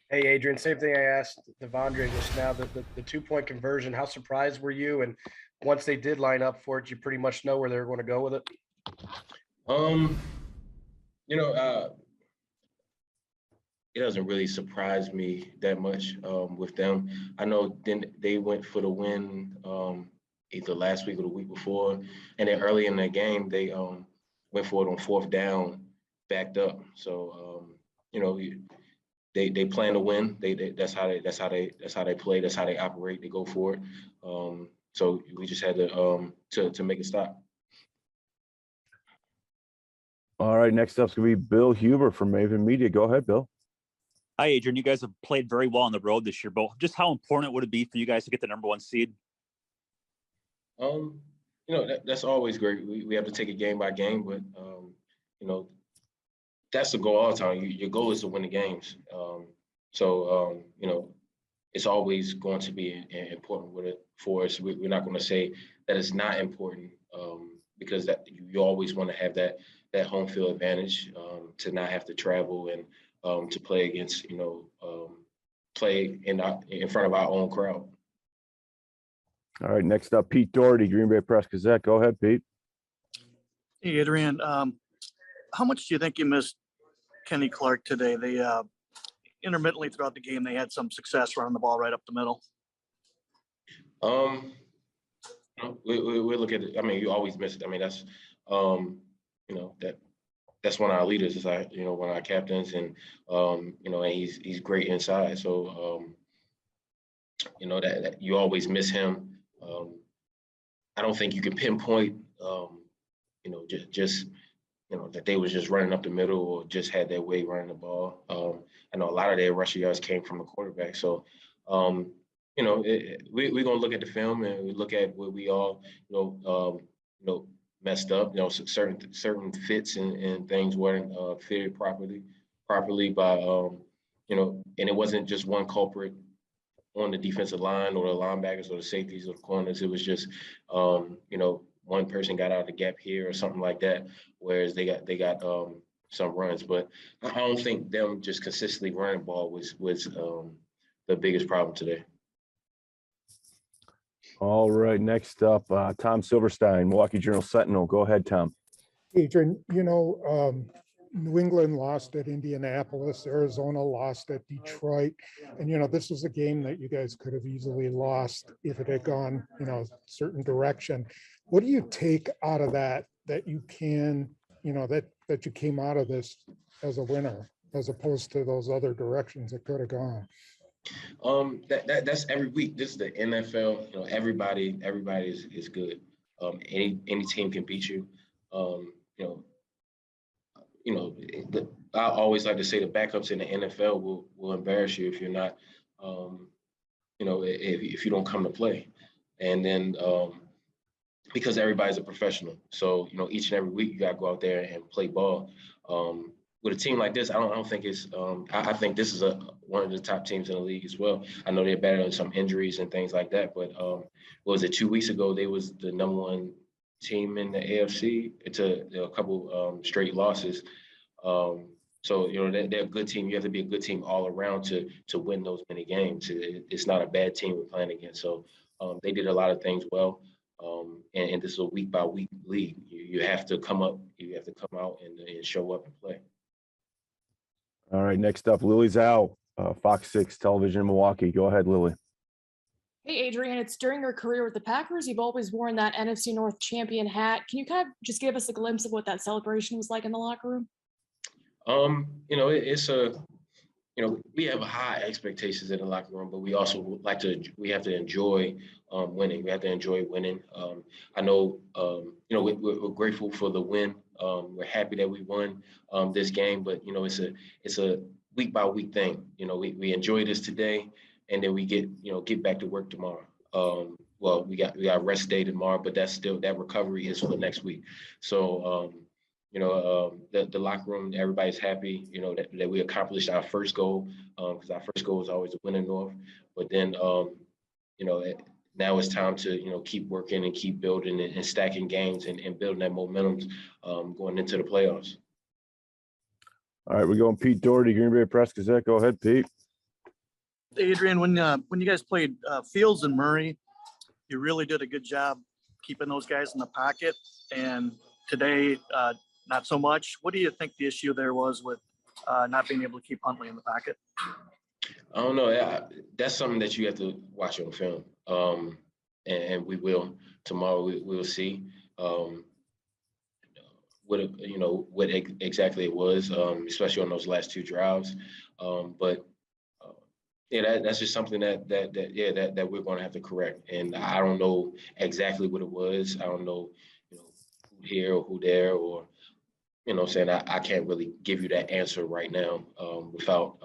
Hey, Adrian, same thing I asked Devondre just now, the 2-point conversion. How surprised were you? And once they did line up for it, you pretty much know where they're going to go with it. Um, you know, it doesn't really surprise me that much with them. I know then they went for the win either last week or the week before, and then early in the game they went for it on fourth down, backed up. So you know, they plan to win. That's how they play. That's how they operate. They go for it. So we just had to make a stop. All right, next up is going to be Bill Huber from Maven Media. Go ahead, Bill. Hi, Adrian. You guys have played very well on the road this year, but just how important would it be for you guys to get the #1 seed? You know, that's always great. We have to take it game by game, but you know, that's the goal all the time. Your goal is to win the games. You know, it's always going to be important with it for us. We're not going to say that it's not important because that you always want to have that home field advantage to not have to travel and to play against, play in front of our own crowd. All right, next up, Pete Doherty, Green Bay Press Gazette. Go ahead, Pete. Hey, Adrian. How much do you think you missed Kenny Clark today? They intermittently throughout the game, they had some success running the ball right up the middle. We look at it. I mean, you always miss it. I mean, that's that's one of our leaders. Is one of our captains, and and he's great inside. So that you always miss him. I don't think you can pinpoint, just that they was just running up the middle or just had their way running the ball. I know a lot of their rushing yards came from the quarterback. So, we're going to look at the film and we look at what we all, messed up. Certain fits and things weren't fitted properly by, and it wasn't just one culprit on the defensive line or the linebackers or the safeties or the corners. It was just, one person got out of the gap here or something like that, whereas they got some runs. But I don't think them just consistently running ball was the biggest problem today. All right, next up, Tom Silverstein, Milwaukee Journal Sentinel. Go ahead, Tom. Adrian, New England lost at Indianapolis, Arizona lost at Detroit. And, this was a game that you guys could have easily lost if it had gone, a certain direction. What do you take out of that you can, that you came out of this as a winner, as opposed to those other directions it could have gone? That's every week. This is the NFL. Everybody is good. Any team can beat you. I always like to say the backups in the NFL will embarrass you if you're not, if you don't come to play. And then because everybody's a professional, so each and every week you got to go out there and play ball. With a team like this, I don't think it's. I think this is one of the top teams in the league as well. I know they're battling some injuries and things like that, but what was it 2 weeks ago? They was the #1 team in the AFC. It's a couple straight losses. So they're a good team. You have to be a good team all around to win those many games. It's not a bad team we're playing against. So they did a lot of things well. And this is a week by week league. You have to come up. You have to come out and show up and play. All right, next up, Lily Zhao, Fox 6 Television in Milwaukee. Go ahead, Lily. Hey, Adrian, it's during your career with the Packers, you've always worn that NFC North champion hat. Can you kind of just give us a glimpse of what that celebration was like in the locker room? We have high expectations in the locker room, but we also we have to enjoy winning. We have to enjoy winning. I know, we're grateful for the win. We're happy that we won this game, but it's a week by week thing. We enjoy this today, and then we get back to work tomorrow. Well, we got rest day tomorrow, but that recovery is for the next week. So the locker room, everybody's happy, that we accomplished our first goal, because our first goal is always to win in North. But then, now it's time to, keep working and keep building and stacking games and building that momentum going into the playoffs. All right, we're going Pete Doherty, Green Bay Press Gazette. Go ahead, Pete. Adrian, when you guys played Fields and Murray, you really did a good job keeping those guys in the pocket. And today, not so much. What do you think the issue there was with not being able to keep Huntley in the pocket? I don't know. That's something that you have to watch on film, and we will tomorrow. We will see what exactly it was, especially on those last two drives. But that's just something that we're going to have to correct. And I don't know exactly what it was. I don't know, who here or who there, or saying I can't really give you that answer right now without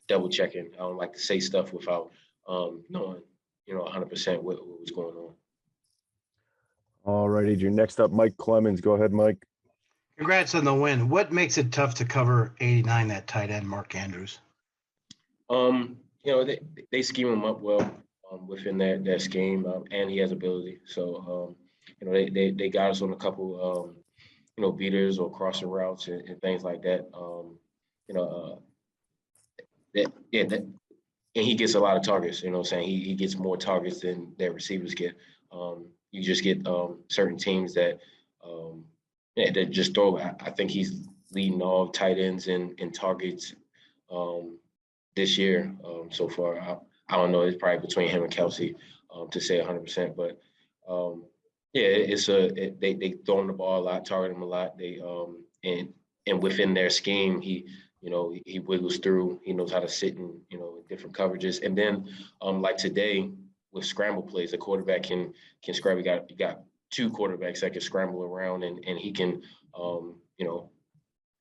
double checking. I don't like to say stuff without knowing 100% what was going on. All right, Adrian. Next up, Mike Clemens. Go ahead, Mike. Congrats on the win. What makes it tough to cover 89, that tight end, Mark Andrews? They scheme him up well within their scheme, and he has ability. So, they got us on a couple, beaters or crossing routes and things like that. And he gets a lot of targets. He gets more targets than their receivers get. You just get certain teams that that just throw. I think he's leading all tight ends in targets this year so far. I don't know. It's probably between him and Kelsey to say 100%. But they throw him the ball a lot, target him a lot. They and within their scheme, he wiggles through. He knows how to sit in different coverages. And then like today with scramble plays, a quarterback can scramble. You got two quarterbacks that can scramble around, and he can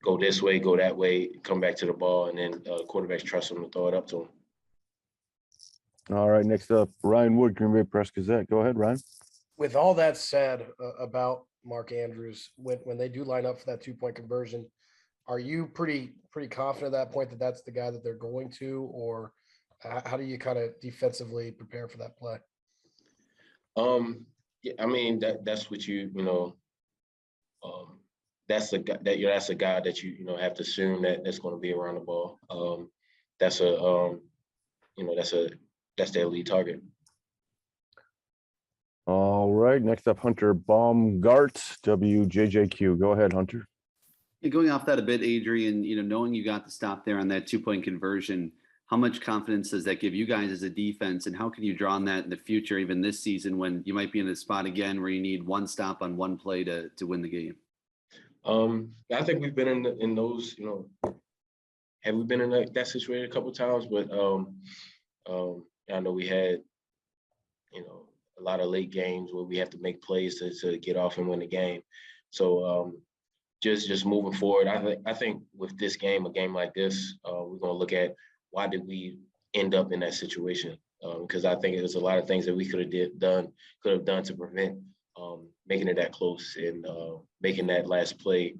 go this way, go that way, come back to the ball, and then quarterbacks trust him to throw it up to him. All right, next up, Ryan Wood, Green Bay Press Gazette. Go ahead, Ryan. With all that said about Mark Andrews, when they do line up for that 2-point conversion, are you pretty confident at that point that that's the guy that they're going to, or how do you kind of defensively prepare for that play? I mean that's what that's the guy that's a guy that you have to assume that's going to be around the ball. That's their lead target. All right, next up, Hunter Baumgart, WJJQ. Go ahead, Hunter. Yeah, going off that a bit, Adrian, knowing you got the stop there on that 2-point conversion, how much confidence does that give you guys as a defense, and how can you draw on that in the future, even this season, when you might be in a spot again where you need one stop on one play to win the game? I think we've been in those, have we been in that situation a couple of times? But I know we had, a lot of late games where we have to make plays to get off and win the game. So just moving forward, I think with this game, a game like this, we're going to look at why did we end up in that situation? Because I think there's a lot of things that we could have done to prevent making it that close and making that last play,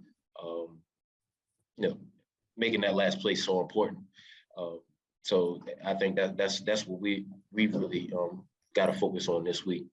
making that last play so important. So I think that's what we really got to focus on this week.